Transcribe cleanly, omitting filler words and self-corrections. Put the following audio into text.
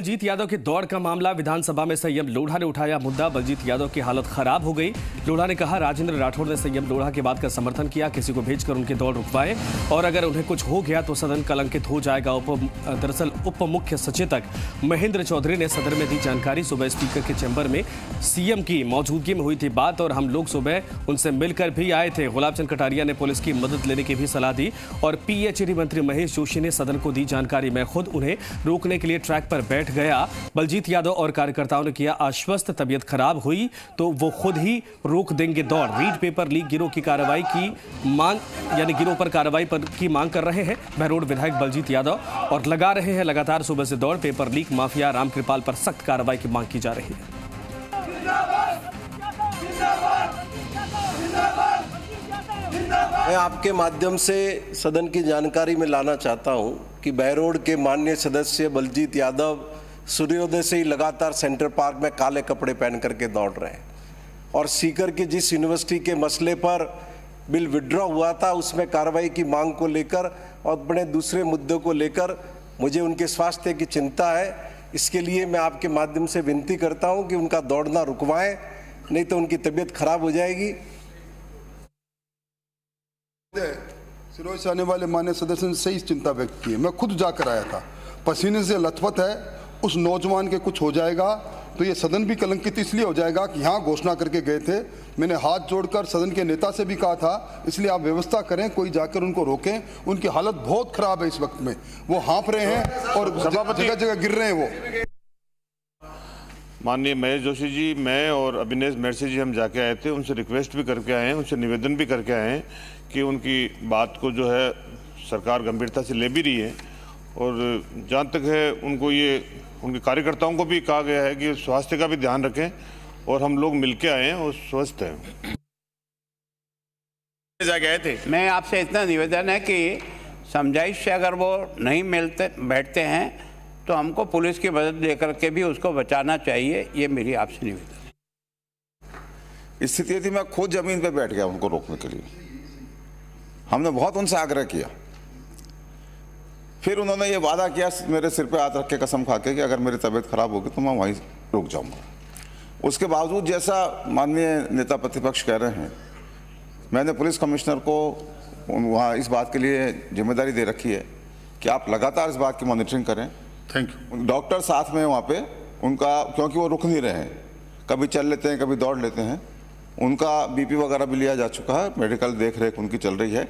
बलजीत यादव के दौड़ का मामला विधानसभा में संयम लोढ़ा ने उठाया मुद्दा। बलजीत यादव की हालत खराब हो गई। लोढ़ा ने कहा, राजेंद्र राठौड़ ने संयम लोढ़ा की बात का समर्थन किया, किसी को भेजकर उनकी दौड़ रुकवाए और अगर उन्हें कुछ हो गया तो सदन कलंकित हो जाएगा। दरअसल उप मुख्य सचेतक महेंद्र चौधरी ने सदन में दी जानकारी। सुबह स्पीकर के चैम्बर में सीएम की मौजूदगी में हुई थी बात और हम लोग सुबह उनसे मिलकर भी आए थे। गुलाब चंद कटारिया ने पुलिस की मदद लेने की भी सलाह दी और पीएचडी मंत्री महेश जोशी ने सदन को दी जानकारी। मैं खुद उन्हें रोकने के लिए ट्रैक पर बैठ गया। बलजीत यादव और कार्यकर्ताओं ने किया आश्वस्त, तबीयत खराब हुई तो वो खुद ही रोक देंगे दौड़। रीड पेपर लीक गिरोह की कार्रवाई की मांग, यानी गिरोह पर कार्रवाई की मांग कर रहे हैं बहरोड विधायक बलजीत यादव और लगा रहे हैं लगातार सुबह से दौड़। पेपर लीक माफिया रामकृपाल पर सख्त कार्रवाई की मांग की जा रही है। मैं आपके माध्यम से सदन की जानकारी में लाना चाहता हूं कि बहरोड के माननीय सदस्य बलजीत यादव सूर्योदय से ही लगातार सेंट्रल पार्क में काले कपड़े पहन करके दौड़ रहे हैं और सीकर की जिस यूनिवर्सिटी के मसले पर बिल विड्रॉ हुआ था उसमें कार्रवाई की मांग को लेकर और बड़े दूसरे मुद्दों को लेकर मुझे उनके स्वास्थ्य की चिंता है। इसके लिए मैं आपके माध्यम से विनती करता हूं कि उनका दौड़ना रुकवाएं, नहीं तो उनकी तबीयत खराब हो जाएगी। सिरोही से आने वाले माननीय सदस्य ने सही चिंता व्यक्त की है। मैं खुद जाकर आया था, पसीने से लथपथ है। उस नौजवान के कुछ हो जाएगा तो ये सदन भी कलंकित इसलिए हो जाएगा कि यहाँ घोषणा करके गए थे। मैंने हाथ जोड़कर सदन के नेता से भी कहा था, इसलिए आप व्यवस्था करें, कोई जाकर उनको रोकें। उनकी हालत बहुत खराब है इस वक्त में, वो हाँफ रहे हैं और जगह जगह गिर रहे हैं वो। माननीय महेश जोशी जी, मैं और अभिनेश मेरसी जी हम जाके आए थे, उनसे रिक्वेस्ट भी करके आए हैं, उनसे निवेदन भी करके आए हैं कि उनकी बात को जो है सरकार गंभीरता से ले भी रही है और जहाँ तक है उनको ये उनके कार्यकर्ताओं को भी कहा गया है कि स्वास्थ्य का भी ध्यान रखें और हम लोग मिलके आए हैं और स्वस्थ हैं। गए थे। मैं आपसे इतना निवेदन है कि समझाइश से अगर वो नहीं मिलते बैठते हैं तो हमको पुलिस की मदद लेकर के भी उसको बचाना चाहिए, ये मेरी आपसे निवेदन है। स्थिति थी, मैं खुद जमीन पे बैठ गया उनको रोकने के लिए। हमने बहुत उनसे आग्रह किया, फिर उन्होंने ये वादा किया मेरे सिर पे हाथ रख के कसम खा के कि अगर मेरी तबीयत खराब होगी तो मैं वहीं रुक जाऊंगा। उसके बावजूद जैसा माननीय नेता प्रतिपक्ष कह रहे हैं, मैंने पुलिस कमिश्नर को वहाँ इस बात के लिए जिम्मेदारी दे रखी है कि आप लगातार इस बात की मॉनिटरिंग करें। Thank you. डॉक्टर साथ में वहाँ पे उनका, क्योंकि वो रुक नहीं रहे हैं, कभी चल लेते हैं कभी दौड़ लेते हैं। उनका बीपी वगैरह भी लिया जा चुका है, मेडिकल देख रेख उनकी चल रही है।